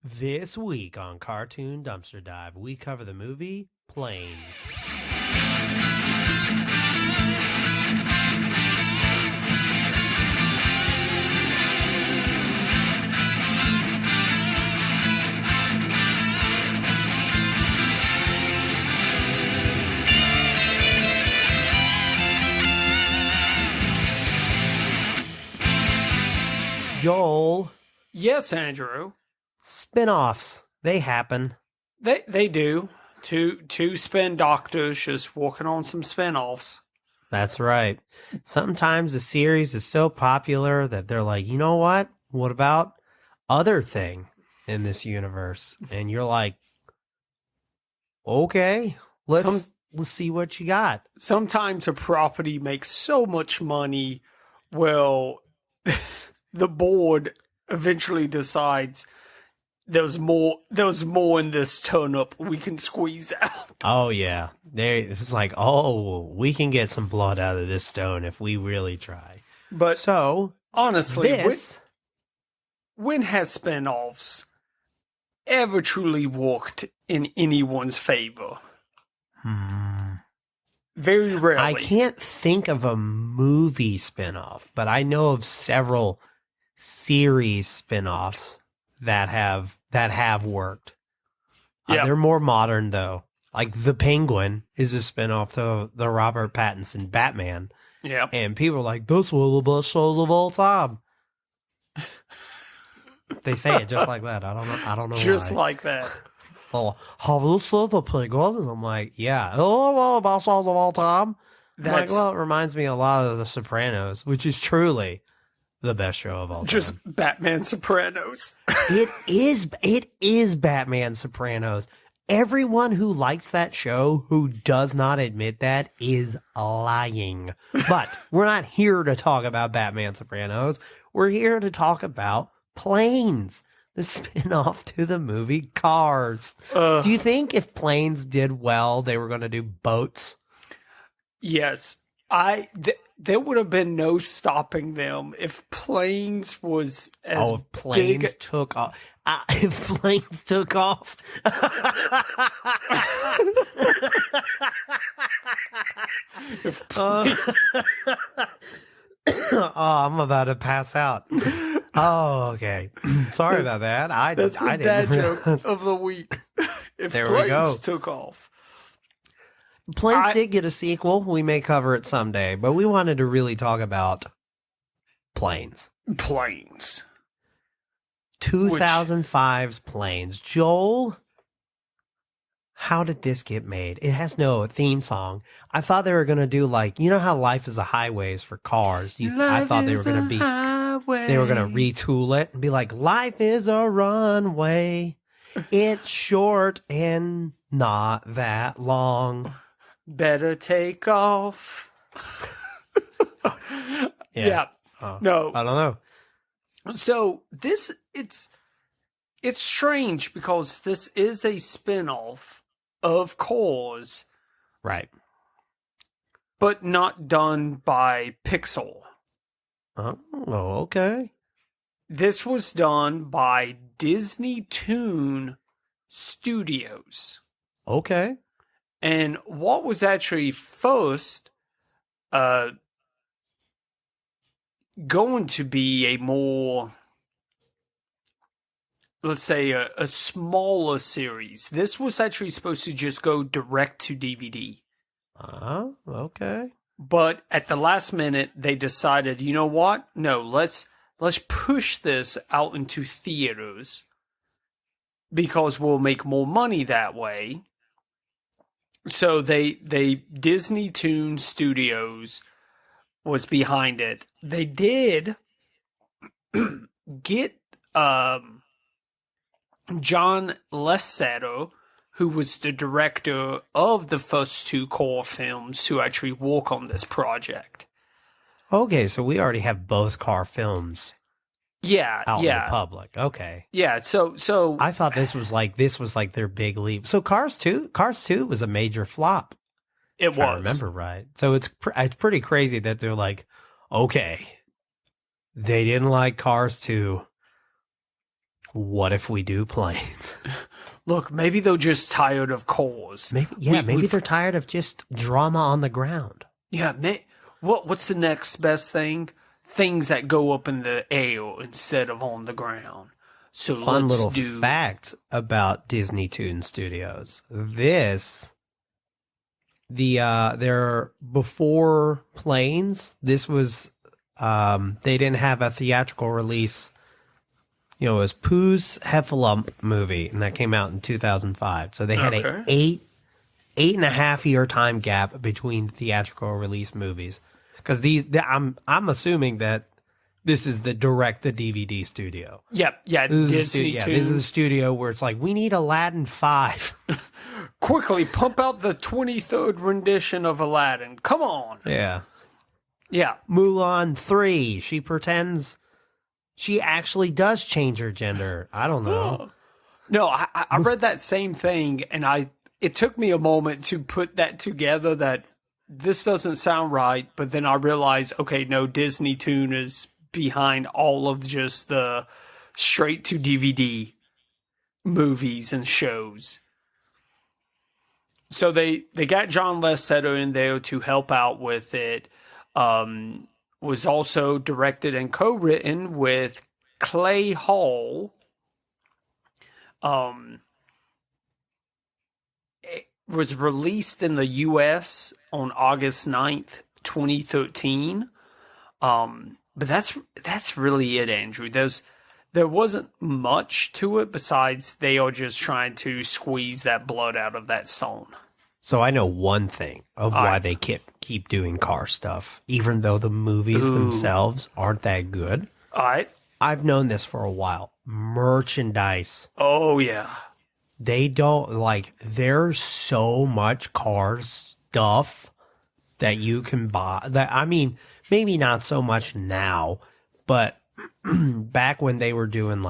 This week on Cartoon Dumpster Dive, we cover the movie Planes. Joel, Yes, Andrew. spin-offs, they happen. They do. Two spin doctors just working on some spin-offs. That's right. Sometimes a series is so popular that they're like, you know what? What about other thing in this universe? And you're like, okay, let's see what you got. Sometimes a property makes so much money, well, the board eventually decides there's more in this turnip we can squeeze out. Oh yeah, it's like, oh, we can get some blood out of this stone if we really try. But So honestly, this, when has spin-offs ever truly worked in anyone's favor? Very rarely. I can't think of a movie spinoff, but I know of several series spinoffs that have worked. Yeah. They're more modern though. Like The Penguin is a spinoff to the Robert Pattinson Batman, Yeah. and people are like, "That's one of the best shows of all time." They say it just like that. I don't know Just why. like that. Oh, have you seen The Penguin? And I'm like, yeah. Oh, well, about shows of all time. I'm like, That's well, it reminds me a lot of The Sopranos, which is truly the best show of all time. just Batman Sopranos. It is Batman Sopranos. Everyone who likes that show who does not admit that is lying. But we're not here to talk about Batman Sopranos. We're here to talk about Planes, the spin-off to the movie Cars. Do you think if Planes did well, they were going to do boats? Yes, there would have been no stopping them if Planes was as If Planes big. took off. If Planes took off. If Oh, I'm about to pass out. Oh, okay. Sorry about that. That's the I dad didn't joke of the week. If There we go. Planes took off. Planes did get a sequel. We may cover it someday, but we wanted to really talk about Planes. Planes. 2005's Planes. Joel, how did this get made? It has no theme song. I thought they were going to do like, you know how Life is a Highway is for cars? I thought they were going to be, they were going to retool it and be like, life is a runway. It's short and not that long. Better take off. Yeah. Oh, No. I don't know. So it's strange because this is a spin-off of Cars, Right. but not done by Pixar. Oh, okay. This was done by Disney Toon Studios. Okay. And what was actually first going to be a more, let's say, a smaller series. This was actually supposed to just go direct to DVD. Okay. But at the last minute, they decided, you know what? No, let's push this out into theaters because we'll make more money that way. So they Disney Toon Studios was behind it. They did get John Lasseter, who was the director of the first two Core films, to actually work on this project. Okay, so we already have both car films Yeah, out in yeah, the public. Okay. yeah. So I thought this was like their big leap. So Cars 2 was a major flop. it If I was. remember right. So it's pretty crazy that they're like, okay, they didn't like Cars 2. What if we do planes? Look, maybe they're just tired of cars. Maybe they're tired of just drama on the ground. Yeah, what's the next best thing? Things that go up in the air instead of on the ground. So Fun let's little do fact about Disney Toon Studios. Their before planes, this was they didn't have a theatrical release. It was Pooh's Heffalump movie, and that came out in 2005. So they had a eight and a half year time gap between theatrical release movies. Because I'm assuming that this is the direct to DVD studio. Yep, yeah, Disney Toons. This is the studio where it's like, we need Aladdin 5. Quickly, pump out the 23rd rendition of Aladdin. Come on. Yeah. Yeah. Mulan 3. She pretends she actually does change her gender. I don't know. No, I read that same thing, and it took me a moment to put that together that this doesn't sound right, but then I realized, okay, no, Disney Toon is behind all of just the straight to DVD movies and shows. So they got John Lasseter in there to help out with it. Was also directed and co-written with Clay Hall. It was released in the U.S. on August 9th, 2013. But that's really it, Andrew. There wasn't much to it besides they are just trying to squeeze that blood out of that stone. So I know one thing of why they keep doing car stuff, even though the movies themselves aren't that good. All right. I've known this for a while. Merchandise. Oh, yeah. They don't there's so much car stuff that you can buy. Maybe not so much now, but back when they were doing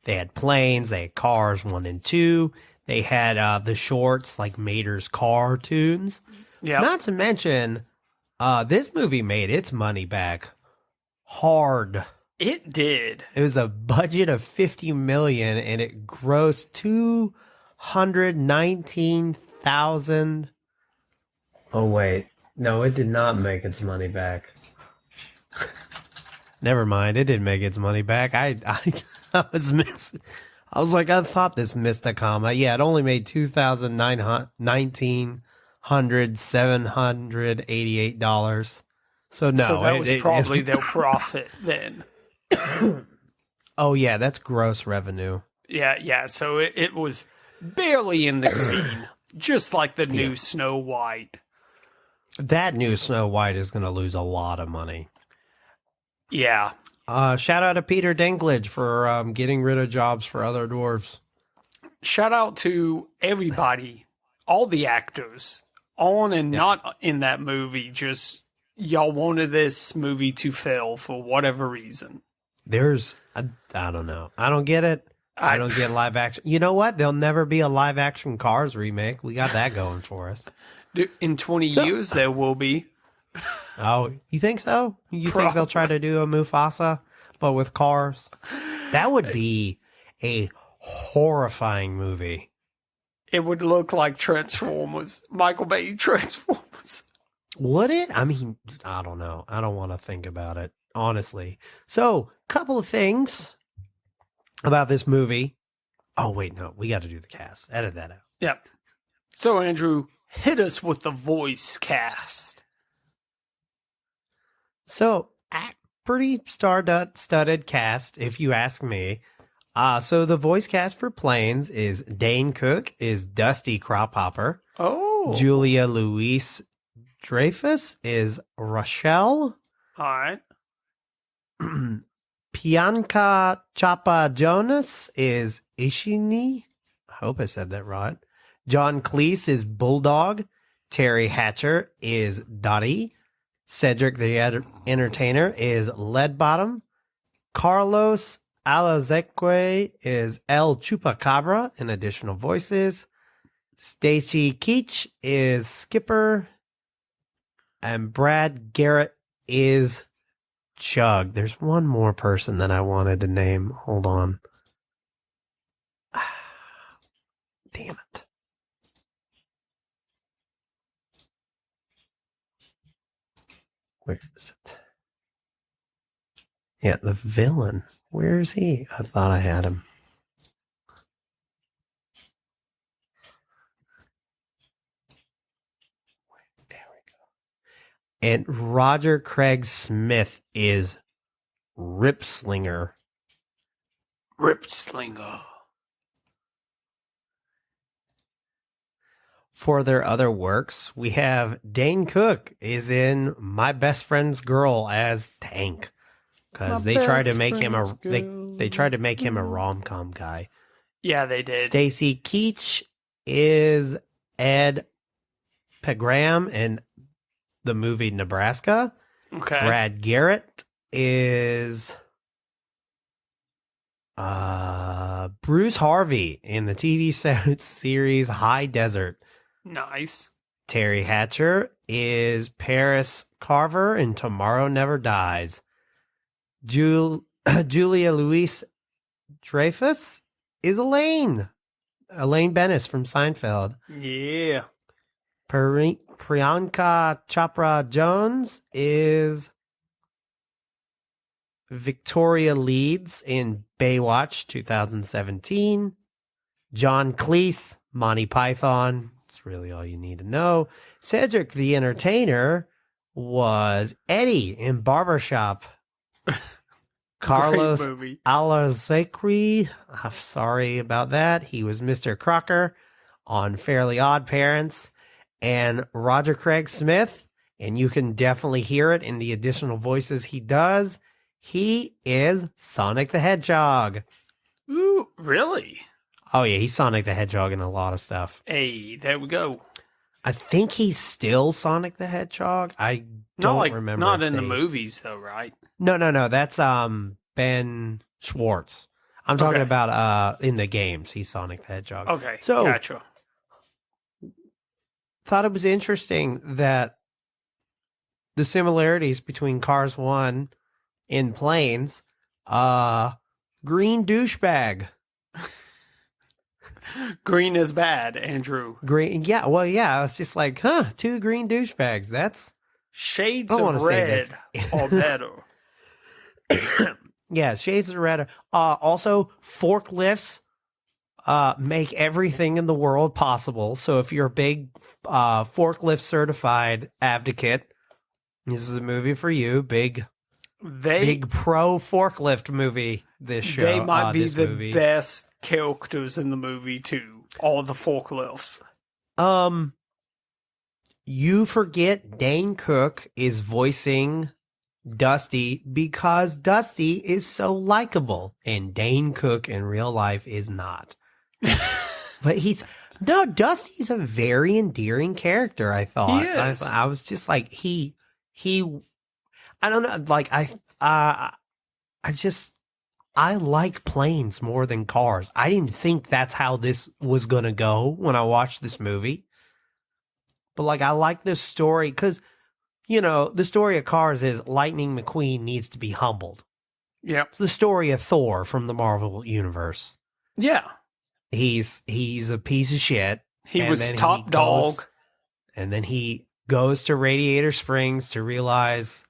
they had planes, they had Cars 1 and 2. They had the shorts like Mater's cartoons. Yeah. Not to mention, this movie made its money back hard. It did. It was a budget of $50 million, and it grossed $219,000. Oh wait, no, it did not make its money back. Never mind, it didn't make its money back. I was missing. I was like, I thought this missed a comma. Yeah, it only made $788. So no. So that was probably their profit then. Oh yeah, that's gross revenue. Yeah. So it was barely in the green, just like the new Snow White. That new Snow White is going to lose a lot of money. Yeah. Shout out to Peter Dinklage for getting rid of jobs for other dwarves. Shout out to everybody, all the actors, on and not in that movie. Just y'all wanted this movie to fail for whatever reason. I don't know. I don't get it. I don't get live action. You know what? There'll never be a live action Cars remake. We got that going for us. In 20 years, there will be. Oh, you think so? You think they'll try to do a Mufasa, but with cars? That would be a horrifying movie. It would look like Transformers. Michael Bay Transformers. Would it? I mean, I don't know. I don't want to think about it, honestly. So, couple of things about this movie. Oh, wait, no. We got to do the cast. Edit that out. Yep. So, Andrew, hit us with the voice cast. So, pretty star-studded cast, if you ask me. So the voice cast for Planes is Dane Cook is Dusty Crophopper. Oh. Julia Louise Dreyfus is Rochelle. All right. Bianca Chapa Jonas is Ishini. I hope I said that right. John Cleese is Bulldog. Terry Hatcher is Dottie. Cedric the Entertainer is Leadbottom. Carlos Alazeque is El Chupacabra in additional voices. Stacy Keach is Skipper. And Brad Garrett is Chug. There's one more person that I wanted to name. Hold on. Damn it. Where is it? Yeah, the villain. Where is he? I thought I had him. There we go. And Roger Craig Smith is Ripslinger. Ripslinger. For their other works, we have Dane Cook is in My Best Friend's Girl as Tank, because they tried to make him they tried to make him a rom-com guy. Yeah, they did. Stacy Keach is Ed Pegram in the movie Nebraska. Okay. Brad Garrett is Bruce Harvey in the TV series High Desert. Nice. Terry Hatcher is Paris Carver in Tomorrow Never Dies. Julia Louise Dreyfus is Elaine Bennis from Seinfeld. Yeah. Priyanka Chopra Jones is Victoria Leeds in Baywatch 2017. John Cleese, Monty Python. That's really all you need to know. Cedric the Entertainer was Eddie in Barbershop. Carlos Alazraqui, I'm sorry about that. He was Mr. Crocker on Fairly Odd Parents. And Roger Craig Smith, and you can definitely hear it in the additional voices he does. He is Sonic the Hedgehog. Ooh, really? Oh, yeah, he's Sonic the Hedgehog in a lot of stuff. Hey, there we go. I think he's still Sonic the Hedgehog. I don't remember. Not in the movies, though, right? No. That's Ben Schwartz. I'm talking about in the games. He's Sonic the Hedgehog. Okay, so gotcha. Thought it was interesting that the similarities between Cars 1 and Planes, green douchebag. Green is bad, Andrew. Green, yeah, well, yeah, it's just like, two green douchebags. That's shades of red or better. Yeah, shades of red. Also, forklifts make everything in the world possible. So if you're a big forklift certified advocate, this is a movie for you. Big pro forklift movie. This show, they might be the best characters in the movie too. All the forklifts. You forget Dane Cook is voicing Dusty because Dusty is so likable, and Dane Cook in real life is not. But Dusty's a very endearing character. I thought. He is. I was just like he. I don't know. Like I like planes more than cars. I didn't think that's how this was gonna go when I watched this movie. But like I like this story because, the story of Cars is Lightning McQueen needs to be humbled. Yeah. It's the story of Thor from the Marvel Universe. Yeah. He's a piece of shit. He was top dog. And then he goes to Radiator Springs to realize,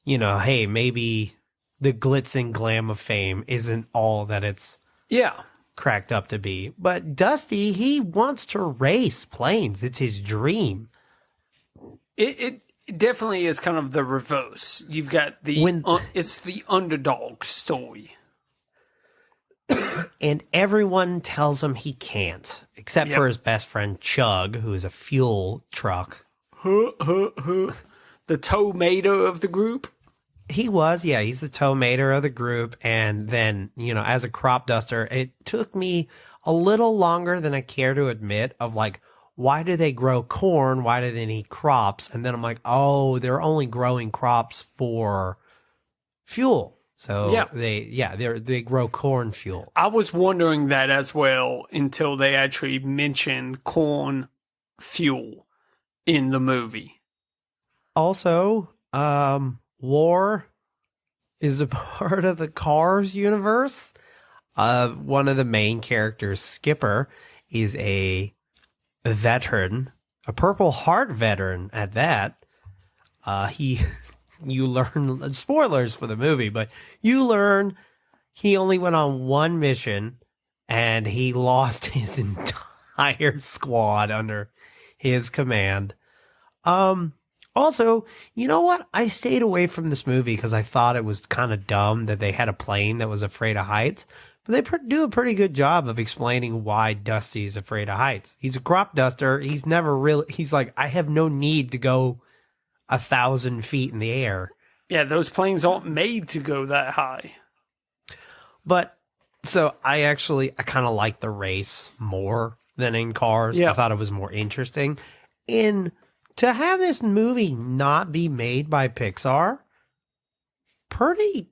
hey, maybe the glitz and glam of fame isn't all that it's cracked up to be. But Dusty, he wants to race planes. It's his dream. It definitely is kind of the reverse. You've got it's the underdog story. And everyone tells him he can't, except for his best friend Chug, who is a fuel truck. The tomato of the group. He was, yeah, he's the tomater of the group. And then, as a crop duster, it took me a little longer than I care to admit of like, why do they grow corn? Why do they need crops? And then I'm like, oh, they're only growing crops for fuel. So they grow corn fuel. I was wondering that as well until they actually mentioned corn fuel in the movie. Also, war is a part of the Cars universe. One of the main characters, Skipper, is a veteran, a Purple Heart veteran at that. You learn, spoilers for the movie, but you learn he only went on one mission and he lost his entire squad under his command. Also, you know what? I stayed away from this movie because I thought it was kind of dumb that they had a plane that was afraid of heights. But they do a pretty good job of explaining why Dusty is afraid of heights. He's a crop duster. He's like, I have no need to go 1,000 feet in the air. Yeah, those planes aren't made to go that high. But so I kind of like the race more than in Cars. Yeah. I thought it was more interesting. To have this movie not be made by Pixar, pretty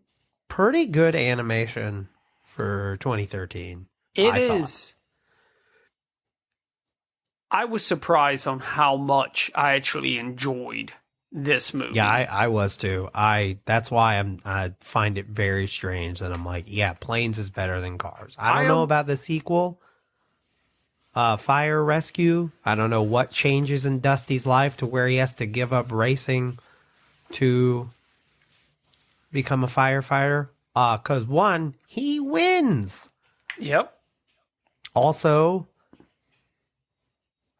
good animation for 2013. It is. I was surprised on how much I actually enjoyed this movie. Yeah, I was too. That's why I find it very strange that I'm like, yeah, Planes is better than Cars. I don't know about the sequel, Fire Rescue. I don't know what changes in Dusty's life to where he has to give up racing to become a firefighter. 'Cause one, he wins. Yep. Also,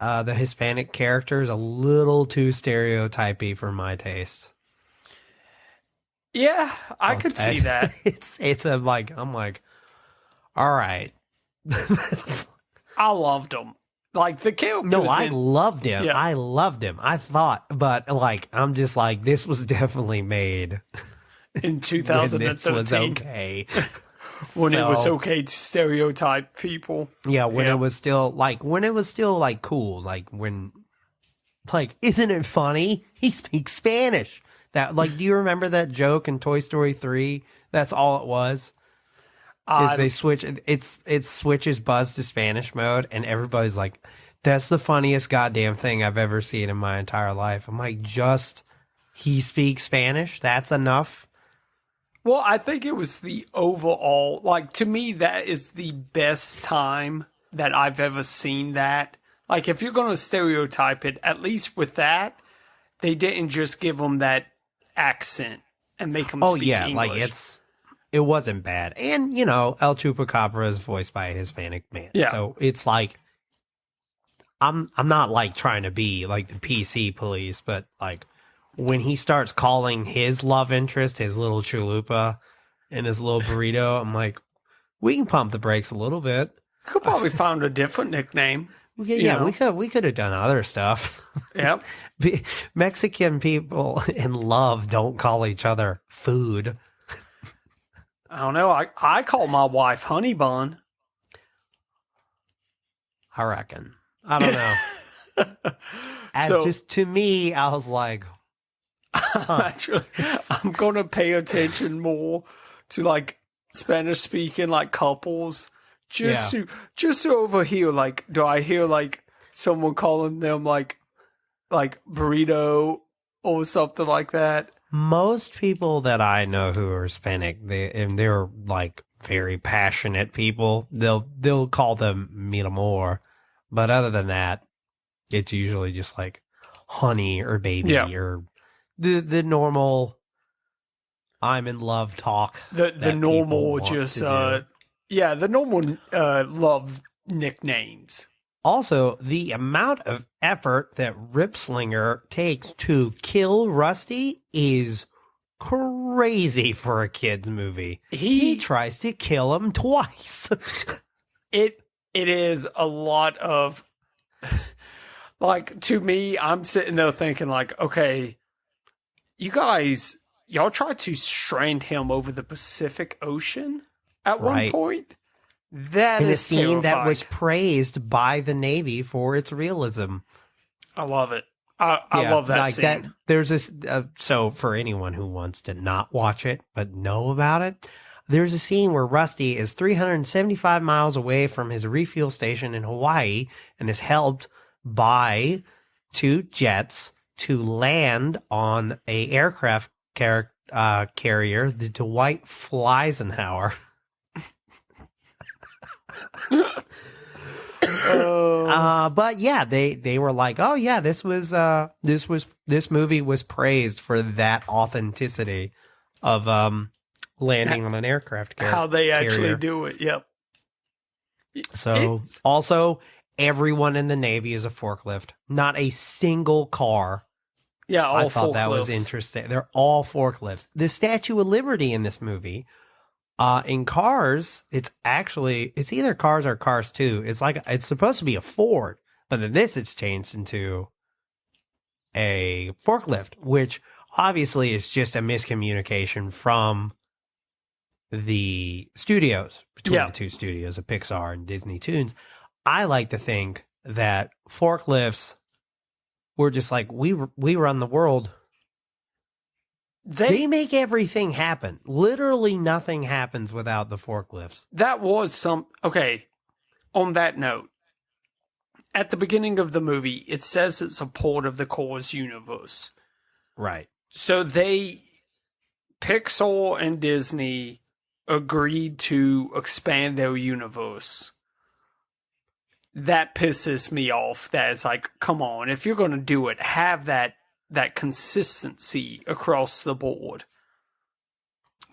the Hispanic character is a little too stereotypy for my taste. Yeah, I could see that. I'm like, all right. I loved him. Like the character. No, I loved him. Yeah. I loved him. I thought, but like, I'm just like, this was definitely made in when 2013. this was okay. When it was So, okay to stereotype people. yeah, when it was still like cool, like when, like, isn't it funny? He speaks Spanish. That, like, do you remember that joke in Toy Story 3? That's all it was. Is they switch, it switches Buzz to Spanish mode, and everybody's like, that's the funniest goddamn thing I've ever seen in my entire life. I'm like, he speaks Spanish? That's enough? Well, I think it was the overall, like, to me, that is the best time that I've ever seen that. Like, if you're going to stereotype it, at least with that, they didn't just give them that accent and make them speak English. Like, it wasn't bad. And, you know, El Chupacabra is voiced by a Hispanic man. Yeah. So it's like, I'm not, like, trying to be, like, the PC police, but, like, when he starts calling his love interest, his little chalupa and his little burrito, I'm like, we can pump the brakes a little bit. Could probably found a different nickname. Yeah, we could have done other stuff. Yep. Mexican people in love don't call each other food. I don't know. I call my wife Honey Bun. I reckon. I don't know. Just to me, I was like, actually, I'm going to pay attention more to like Spanish speaking like couples. Just to overhear, like, do I hear like someone calling them like burrito or something like that? most people that I know who are Hispanic, they're like very passionate people. They'll call them Mil Amor, but other than that, it's usually just like honey or baby or the normal I'm in love talk. The normal just the normal love nicknames. Also, the amount of effort that Ripslinger takes to kill Rusty is crazy for a kid's movie. He tries to kill him twice. It is a lot of like, to me, I'm sitting there thinking like, okay, y'all tried to strand him over the Pacific Ocean at one point. That in is a scene terrifying. that was praised by the Navy for its realism. I love it. I love that scene. That, there's this. So for anyone who wants to not watch it but know about it, there's a scene where Rusty is 375 miles away from his refuel station in Hawaii and is helped by two jets to land on a aircraft carrier, the Dwight But yeah, they were like, oh yeah, this movie was praised for that authenticity of landing on an aircraft how they actually carrier. do it. Yep. So also, everyone in the Navy is a forklift. Not a single car. Yeah, all I thought that was forklifts. interesting. They're all forklifts. The Statue of Liberty in this movie, in Cars, it's either Cars or Cars 2. It's supposed to be a Ford, but in this it's changed into a forklift, which obviously is just a miscommunication from the studios, between Yeah. the two studios of Pixar and Disney Toons. I like to think that forklifts were just like, we run the world. They make everything happen. Literally nothing happens without the forklifts. That was okay. On that note, at the beginning of the movie, it says it's a part of the Cars universe. Right. So Pixar and Disney agreed to expand their universe. That pisses me off. That is like, come on, if you're going to do it, have that consistency across the board.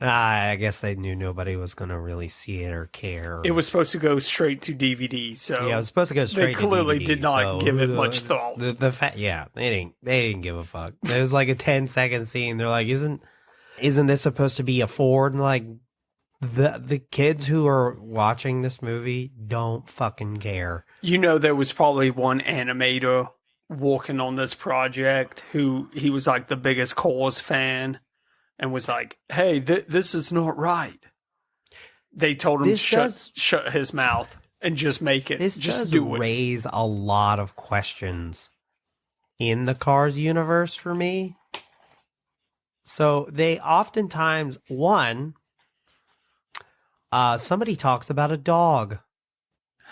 I guess they knew nobody was going to really see it or care. It was supposed to go straight to DVD, so yeah, it was supposed to go straight. They clearly to DVD, did not so give it much thought. Yeah, they didn't give a fuck. There was like a 10-second scene. They're like, isn't this supposed to be a Ford? And like, the kids who are watching this movie don't fucking care. You know, there was probably one animator working on this project who he was like the biggest Cars fan and was like, hey, this is not right. They told him shut his mouth and just make it. This just does do it. Raise a lot of questions in the Cars universe for me. So they oftentimes, somebody talks about a dog.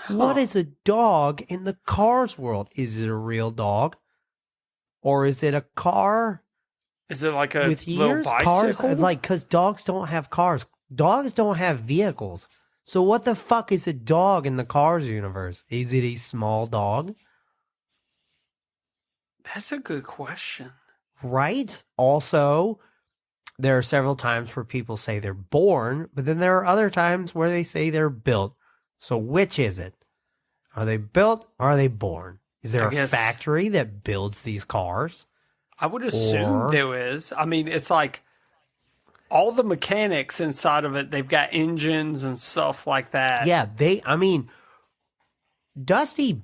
What is a dog in the Cars world? Is it a real dog? Or is it a car? Is it like a with little ears? bicycle? Cars, because dogs don't have cars. Dogs don't have vehicles. So what the fuck is a dog in the Cars universe? Is it a small dog? That's a good question. Right? Also, there are several times where people say they're born, but then there are other times where they say they're built. So which is it? Are they built or are they born? Is there a factory that builds these cars? I would assume there is. I mean, it's like all the mechanics inside of it, they've got engines and stuff like that. Yeah, Dusty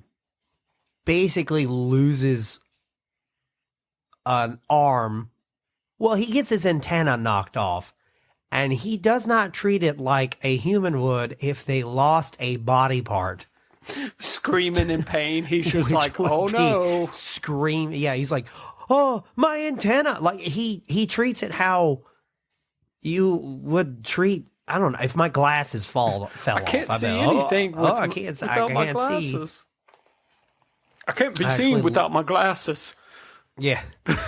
basically loses an arm. Well, he gets his antenna knocked off, and he does not treat it like a human would if they lost a body part. Screaming in pain. He's just like, oh no. Scream. Yeah, he's like, oh, my antenna. Like, he treats it how you would treat, I don't know, if my glasses fell off. I can't see anything without my glasses. I can't be seen without my glasses. Yeah.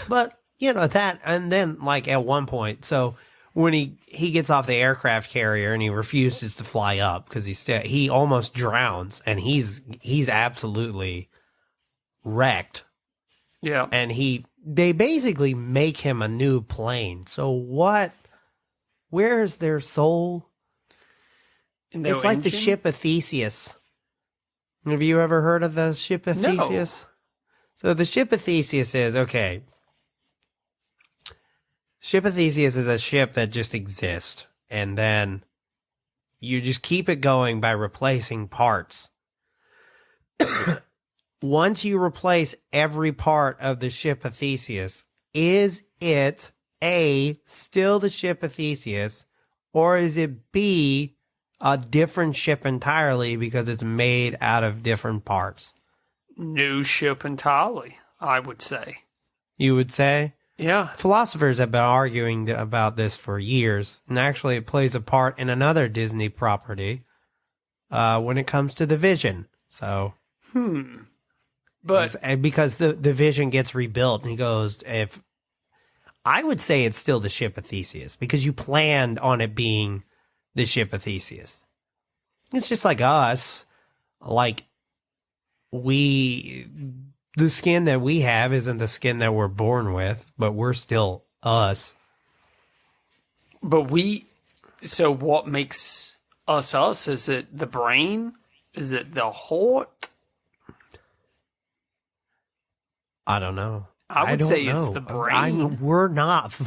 But, that, and then, like, at one point, so when he gets off the aircraft carrier and he refuses to fly up because he almost drowns and he's absolutely wrecked. Yeah. And they basically make him a new plane. So where's their soul? It's like the ship of Theseus. Have you ever heard of the ship of Theseus? So the ship of Theseus is, okay, Ship of Theseus is a ship that just exists, and then you just keep it going by replacing parts. Once you replace every part of the ship of Theseus, is it A, still the ship of Theseus, or is it B, a different ship entirely because it's made out of different parts? New ship entirely, I would say. You would say? Yeah. Philosophers have been arguing about this for years, and actually it plays a part in another Disney property when it comes to the Vision. So, but because the Vision gets rebuilt, and he goes, if I would say it's still the ship of Theseus because you planned on it being the ship of Theseus. It's just like us, like the skin that we have isn't the skin that we're born with, but we're still us. But so what makes us us? Is it the brain? Is it the heart? I don't know. I would say it's the brain. We're not.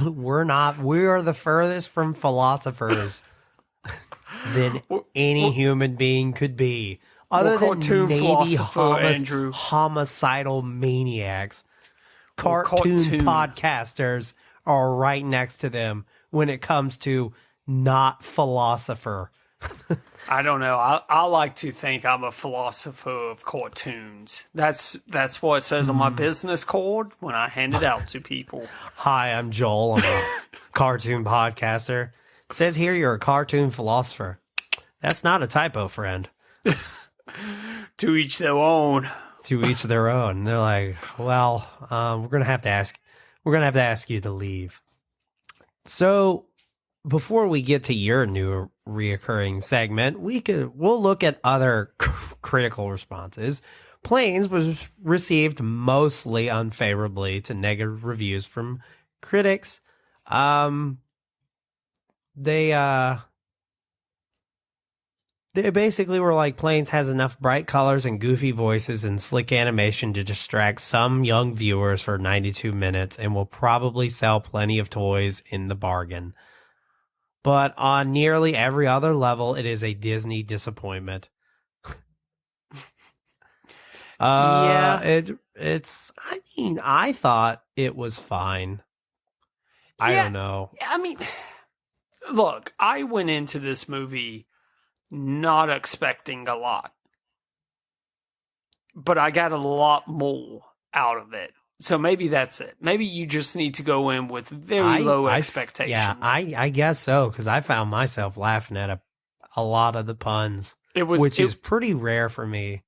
We are the furthest from philosophers than any human being could be. Other than cartoon maybe philosopher, Andrew. homicidal maniacs. Cartoon podcasters are right next to them when it comes to not philosopher. I don't know. I like to think I'm a philosopher of cartoons. That's what it says on my business card when I hand it out to people. Hi, I'm Joel. I'm a cartoon podcaster. It says here you're a cartoon philosopher. That's not a typo, friend. To each their own. To each their own. They're like, well, we're gonna have to ask you to leave. So before we get to your new reoccurring segment, we'll look at other critical responses. Planes was received mostly unfavorably to negative reviews from critics. They basically were like, Planes has enough bright colors and goofy voices and slick animation to distract some young viewers for 92 minutes and will probably sell plenty of toys in the bargain. But on nearly every other level, it is a Disney disappointment. Yeah. I mean, I thought it was fine. I don't know. I mean, look, I went into this movie not expecting a lot, but I got a lot more out of it. So maybe that's it. Maybe you just need to go in with very low expectations. Yeah, I guess so, because I found myself laughing at a lot of the puns, which is pretty rare for me.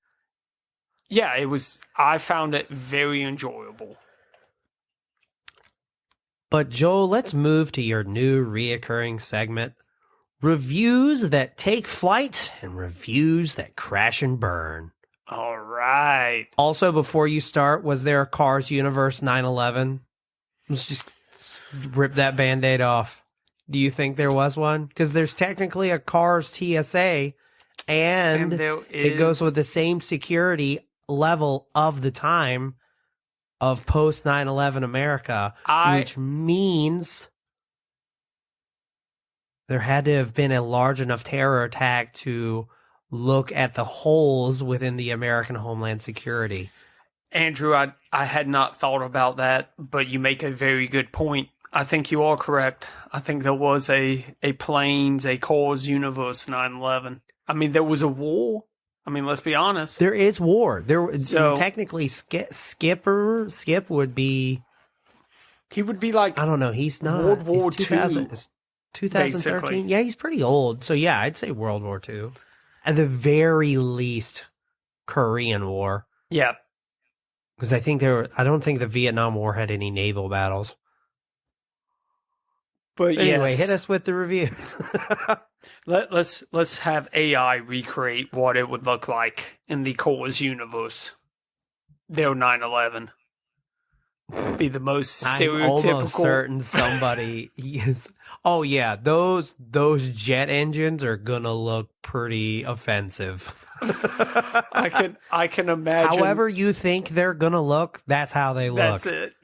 Yeah, it was. I found it very enjoyable. But Joel, let's move to your new reoccurring segment, reviews that take flight and reviews that crash and burn. All right. Also, before you start, was there a Cars Universe 9/11? Let's just rip that Band-Aid off. Do you think there was one? Because there's technically a Cars TSA, and it goes with the same security level of the time of post 9/11 America, which means there had to have been a large enough terror attack to look at the holes within the American Homeland Security. Andrew, I had not thought about that, but you make a very good point. I think you are correct. I think there was a Cars Universe 9/11. I mean, there was a war. I mean, let's be honest. There is war. Technically, Skip would be. He would be like, I don't know. He's not. World War II. 2013. Basically. Yeah, he's pretty old. So yeah, I'd say World War II. At the very least, Korean War. Yeah. Because I don't think the Vietnam War had any naval battles. But anyway, yes. Hit us with the review. Let's have AI recreate what it would look like in the Cars universe. Their 9/11 be the most stereotypical. I'm almost certain somebody is. Oh yeah, those jet engines are gonna look pretty offensive. I can imagine. However you think they're gonna look, that's how they look. That's it.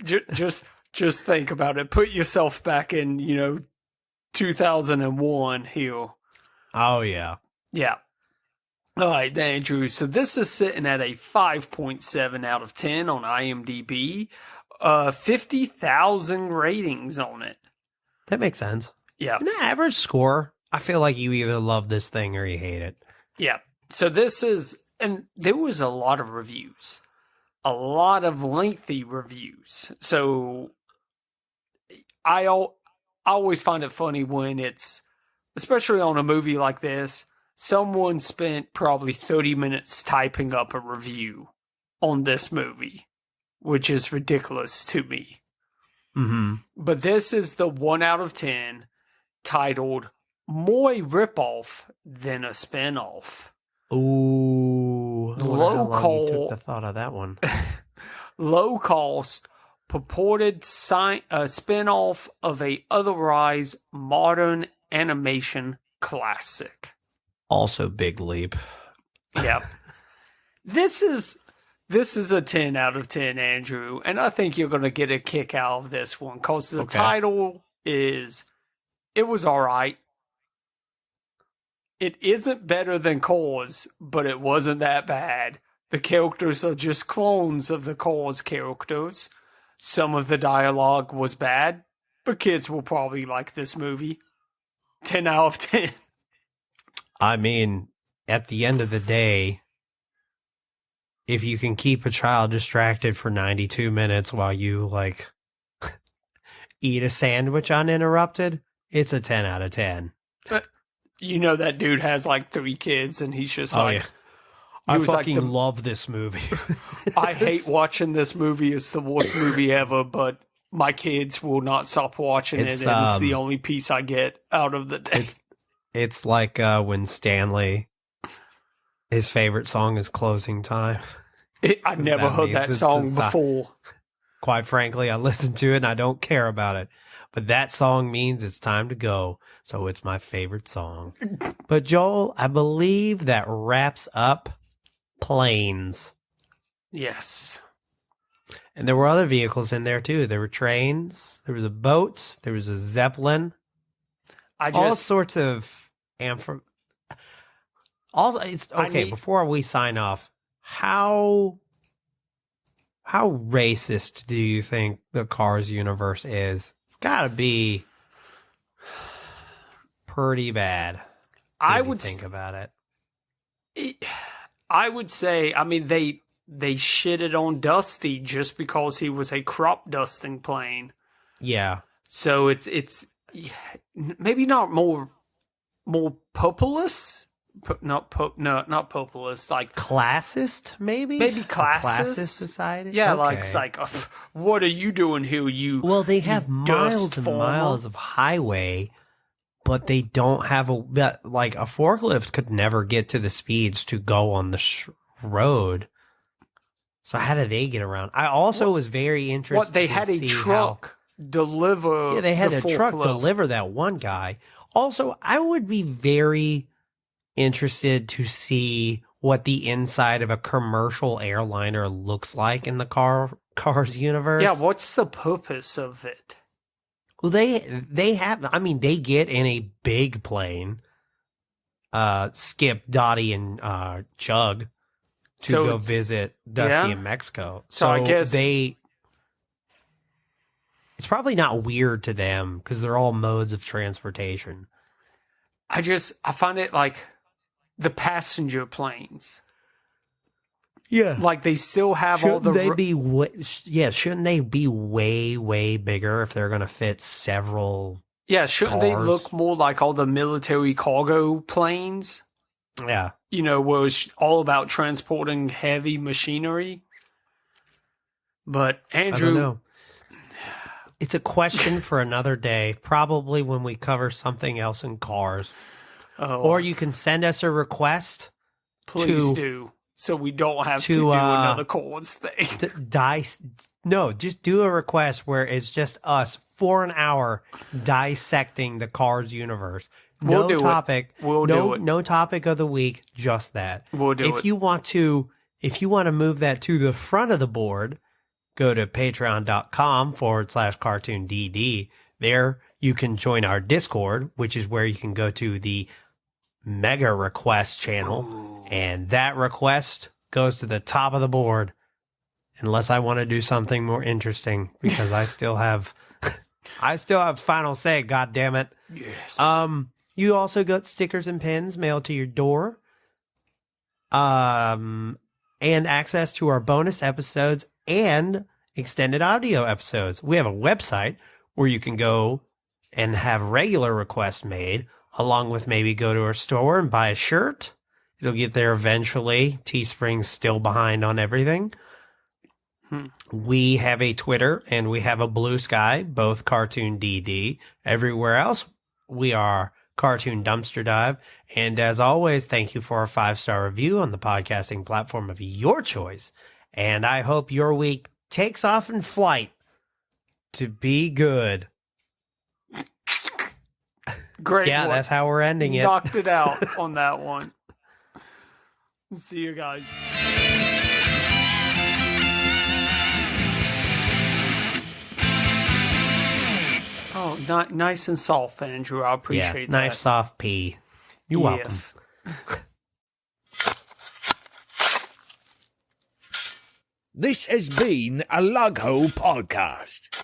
Just think about it. Put yourself back in, 2001 here. Oh, yeah. Yeah. All right, Andrew. So this is sitting at a 5.7 out of 10 on IMDb. 50,000 ratings on it. That makes sense. Yeah. An average score. I feel like you either love this thing or you hate it. Yeah. So this is, and there was a lot of reviews. A lot of lengthy reviews. So I always find it funny when it's, especially on a movie like this, someone spent probably 30 minutes typing up a review on this movie, which is ridiculous to me. Mm-hmm. But this is the 1 out of 10 titled More a Ripoff Than a Spinoff. Ooh. What low how long you took cost, the thought of that one. low cost, purported spin-off of a otherwise modern animation classic. Also, big leap. Yep. This is a 10 out of 10, Andrew, and I think you're going to get a kick out of this one because the title is, it was all right. It isn't better than Cars, but it wasn't that bad. The characters are just clones of the Cars characters. Some of the dialogue was bad, but kids will probably like this movie. 10 out of 10. I mean, at the end of the day, if you can keep a child distracted for 92 minutes while you, like, eat a sandwich uninterrupted, it's a 10 out of 10. You know that dude has like 3 kids, and he's just I fucking like love this movie. I hate watching this movie. It's the worst movie ever, but my kids will not stop watching it, and it's the only piece I get out of the day. It's like when Stanley, his favorite song is Closing Time. I never heard that song before. Quite frankly, I listen to it and I don't care about it. But that song means it's time to go. So it's my favorite song. But Joel, I believe that wraps up Planes. Yes. And there were other vehicles in there too. There were trains, there was a boat, there was a Zeppelin. All sorts of before we sign off, how racist do you think the Cars universe is? It's got to be pretty bad. I would think about it. I would say, I mean, they shitted on Dusty just because he was a crop dusting plane. Yeah. So it's maybe not more populist. Not populist, like classist, maybe classist society. Yeah, okay. it's like, what are you doing here? They have miles and miles of highway, but they don't have a forklift could never get to the speeds to go on the road. So how do they get around? I also was very interested. What they had a truck deliver. Yeah, they had a truck deliver that one guy. Also, I would be very interested to see what the inside of a commercial airliner looks like in the Cars universe. Yeah, what's the purpose of it? Well, they have. I mean, they get in a big plane. Skip, Dottie, and Chug to go visit Dusty in Mexico. So I guess it's probably not weird to them because they're all modes of transportation. I find it like the passenger planes. Yeah. Like they still have shouldn't all the... shouldn't they be way, way bigger if they're going to fit several shouldn't cars? They look more like all the military cargo planes? Yeah. You know, where it's all about transporting heavy machinery. But Andrew... I don't know. It's a question for another day, probably when we cover something else in Cars. Oh. Or you can send us a request. Please do. So we don't have to do another Cars thing. Just do a request where it's just us for an hour dissecting the Cars universe. We'll do topic. We'll do it. No topic of the week, just that. We'll do it. If you want to move that to the front of the board, go to patreon.com/cartoondd. There you can join our Discord, which is where you can go to the mega request channel. Ooh. And that request goes to the top of the board. Unless I want to do something more interesting, because I still have final say, God damn it. Yes. You also got stickers and pins mailed to your door. And access to our bonus episodes and extended audio episodes. We have a website where you can go and have regular requests made, along with maybe go to our store and buy a shirt. It'll get there eventually. Teespring's still behind on everything. We have a Twitter and we have a Blue Sky, both Cartoon DD. Everywhere else, we are Cartoon Dumpster Dive. And as always, thank you for a 5-star review on the podcasting platform of your choice. And I hope your week takes off in flight to be good. Great. Yeah, that's how we're ending it. Knocked it out on that one. See you guys. Oh, nice and soft, Andrew. I appreciate that. Nice soft pee. You're welcome. This has been a Lug Hole Podcast.